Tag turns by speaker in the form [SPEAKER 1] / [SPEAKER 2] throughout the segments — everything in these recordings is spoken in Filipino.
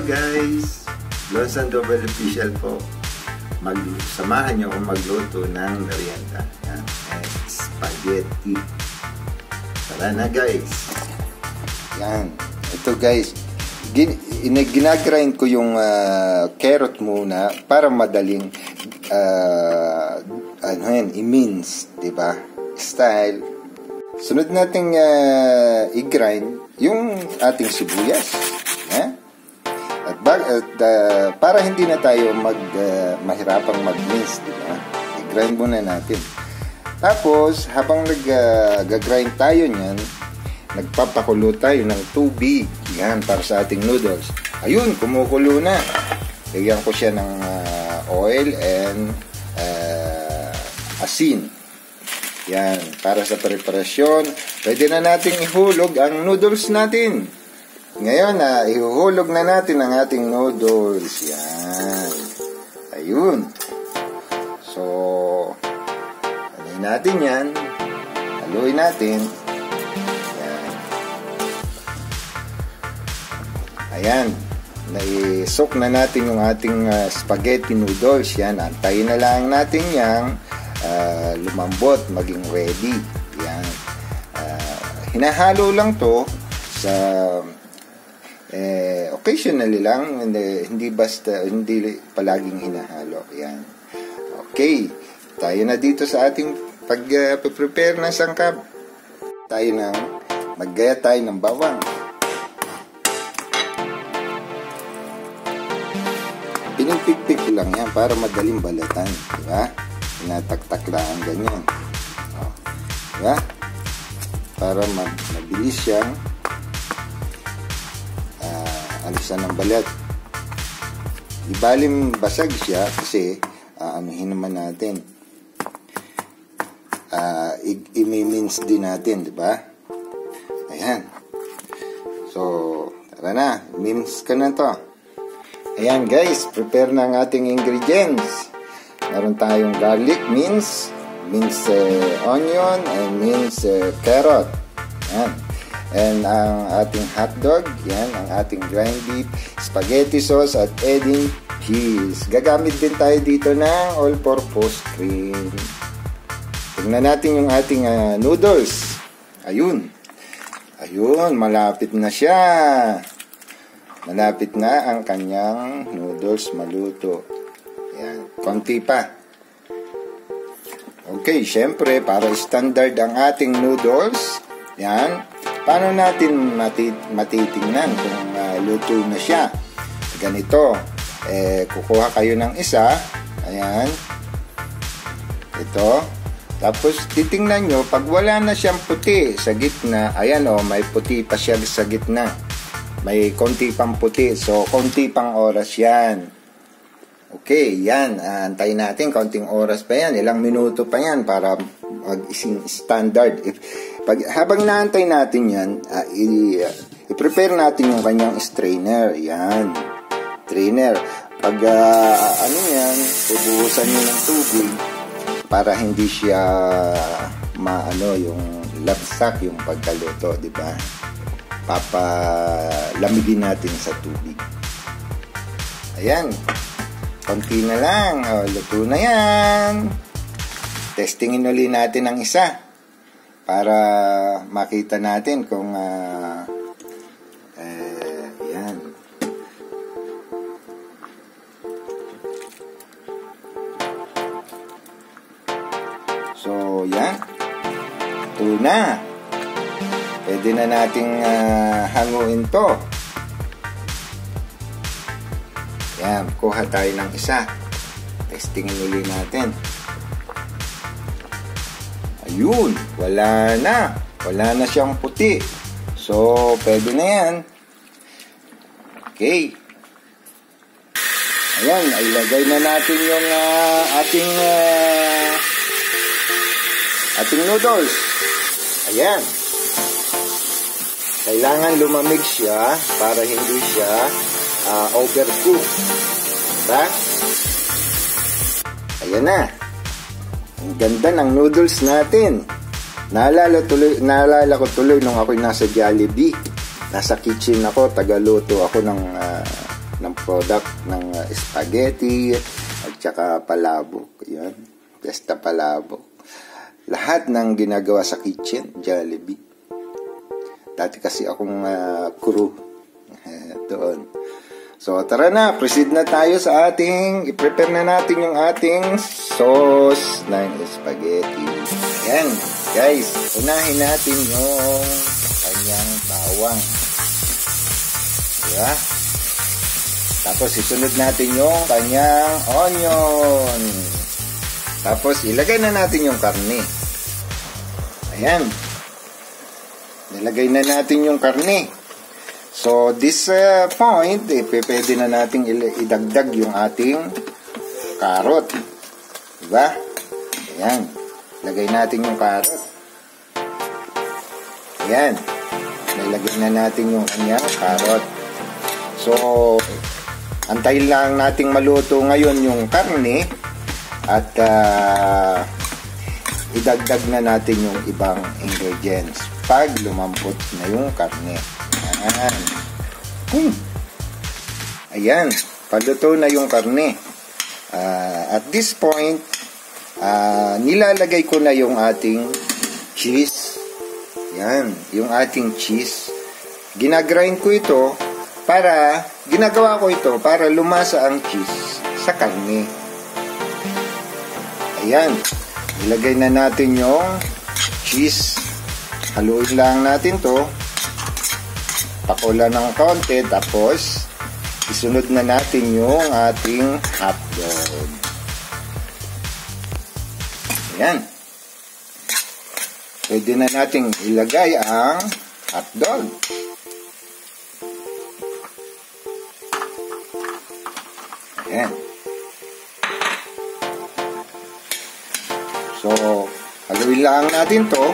[SPEAKER 1] guys, Lons and Double Official po. Samahan niyo akong magluto ng merienda. Yan, spaghetti. Tara na guys. Yan, ito guys, ginagrind ko yung carrot muna para madaling i-mince, diba? Style. Sunod nating i-grind yung ating sibuyas. Para hindi na tayo mahirapang mag-mince, diba? I-grind muna natin. Tapos, habang nag-grind tayo niyan, nagpapakulo tayo ng tubig. Yan, para sa ating noodles. Ayun, kumukulo na. Lagyan ko siya ng oil and asin. Yan, para sa preparasyon. Pwede na nating ihulog ang noodles natin. Ngayon, ihuhulog na natin ang ating noodles. Yan. Ayun. So, haluin natin yan. Haluin natin. Yan. Ayan. Naisok na natin yung ating spaghetti noodles. Yan. Antayin na lang natin yang lumambot, maging ready. Yan. Hinahalo lang to sa occasionally lang, hindi palaging hinahalo. Yan. Okay, tayo na dito sa ating pag-prepare ng sangkap. Maggaya tayo ng bawang. Pinipikpik ko lang yan para madaling balatan, diba? Pinataktak lang ganyan. Diba? Para mabilis siyang alisan ng balat. Ibalim basag siya kasi anuhin naman natin. I-mince din natin, di ba? Ayan. So, tara na. Mince ka na to. Ayan guys, prepare na ang ating ingredients. Meron tayong garlic mince, onion, and mince carrot. Ayan. And ang ating hotdog, yan, ang ating ground beef, spaghetti sauce, at adding cheese. Gagamit din tayo dito ng all-purpose cream. Tingnan natin yung ating noodles. Ayun. Ayun, malapit na siya. Malapit na ang kanyang noodles maluto. Yan, konti pa. Okay, syempre, para standard ang ating noodles, yan, paano natin matitingnan kung luto na siya? Ganito, kukuha kayo ng isa, ayan, ito, tapos titingnan nyo, pag wala na siyang puti sa gitna, ayan o, may puti pa siya sa gitna, may konti pang puti, so konti pang oras yan. Okay, yan, antayin natin, konting oras pa yan, ilang minuto pa yan para mag-ising standard. Habang naantay natin yan, i-prepare natin yung kanyang strainer. Yan. Strainer. Pag yan, ubuhusan nyo ng tubig para hindi siya yung labsak yung pagkaluto, di ba? Papalamigin natin sa tubig. Ayan. Konti na lang. Luto na yan. Testingin ulit natin ang isa para makita natin kung yan. So, yan. Ito na. Pwede na nating hanguin to. Yan. Kuha tayo ng isa. Testingin ulit natin. Ayun, wala na. Wala na siyang puti. So, pwede na yan. Okay. Ayan, ilagay na natin yung ating noodles. Ayan. Kailangan lumamig siya para hindi siya overcook. Diba? Ayan na. Ang ganda ng noodles natin. Naalala ko tuloy nung ako'y nasa Jollibee. Nasa kitchen ako, tagaluto ako ng ng product ng spaghetti at saka palabok. Yan, Fiesta palabok. Lahat ng ginagawa sa kitchen, Jollibee. Dati kasi akong crew doon. So, tara na, proceed na tayo sa i-prepare na natin yung ating sauce ng spaghetti. Ayan, guys, unahin natin yung kanyang bawang. Diba? Tapos, isunod natin yung kanyang onion. Tapos, ilagay na natin yung karne. Ayan. Nilagay na natin yung karne. So, this point, pwede na natin idagdag yung ating carrot. Diba? Ayan. Lagay natin yung carrot. Ayan. Nilagay na natin yung kanyang carrot. So, antayin lang nating maluto ngayon yung karne at idagdag na natin yung ibang ingredients pag lumampot na yung karne. Ayan. Ayan. Paluto na yung karne. At this point, nilalagay ko na yung ating cheese. Ayan. Yung ating cheese. Ginagrind ko ito ginagawa ko ito para lumasa ang cheese sa karne. Ayan. Ilagay na natin yung cheese. Haluin lang natin to. Pakulan ng konti, tapos isunod na natin yung ating hotdog. Ayan. Pwede na nating ilagay ang hotdog. Ayan. So, haluin lang natin to,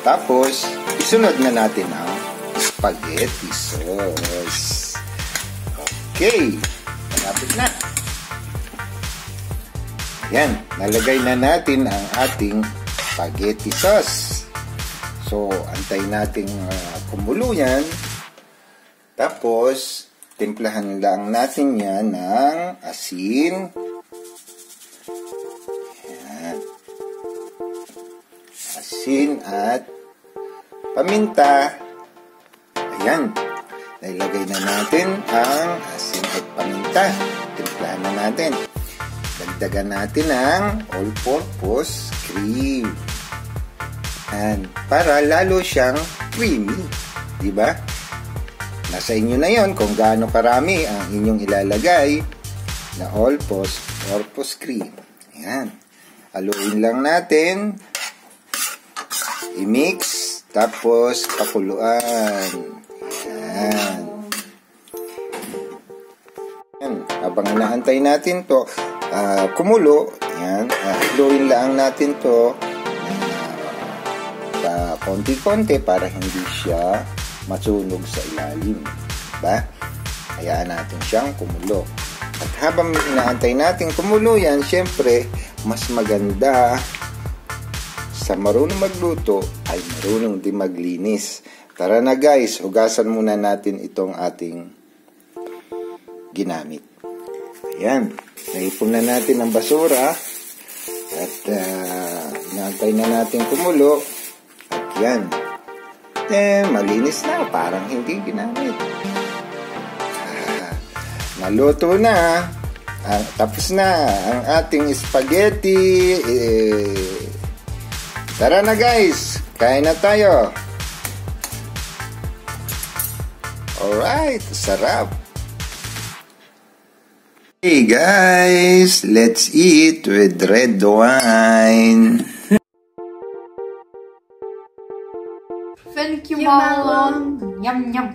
[SPEAKER 1] tapos isunod na natin ang spaghetti sauce. Okay. Malapit na. Ayan. Nalagay na natin ang ating spaghetti sauce. So, antayin natin kumulo yan. Tapos, timplahan lang natin yan ng asin. Ayan. Asin at paminta. Ayan. Nailagay na natin ang asin at paminta. Timplahan na natin. Dagdagan natin ang all-purpose cream. Ayan. Para lalo siyang creamy. Diba? Nasa inyo na yon kung gaano karami ang inyong ilalagay na all-purpose cream. Ayan. Haluin lang natin. I-mix. Tapos, pakuluan. Ayan. Ayan. Habang inaantay natin to kumulo, ayan, haluin lang natin to konti-konti para hindi siya masunog sa ilalim. Diba? Hayaan natin siyang kumulo. At habang inaantay natin kumulo yan, syempre, mas maganda sa marunong magluto ay marunong din maglinis. Tara na guys, hugasan muna natin itong ating ginamit. Ayan, naipon na natin ang basura at inaantay na natin kumulo. At yan, malinis na, parang hindi ginamit. Naluto na. Tapos na ang ating spaghetti. Tara na guys, kain na tayo. Alright, sarap. Hey guys, let's eat with red wine.
[SPEAKER 2] Thank you, Marlon. Yum, yum.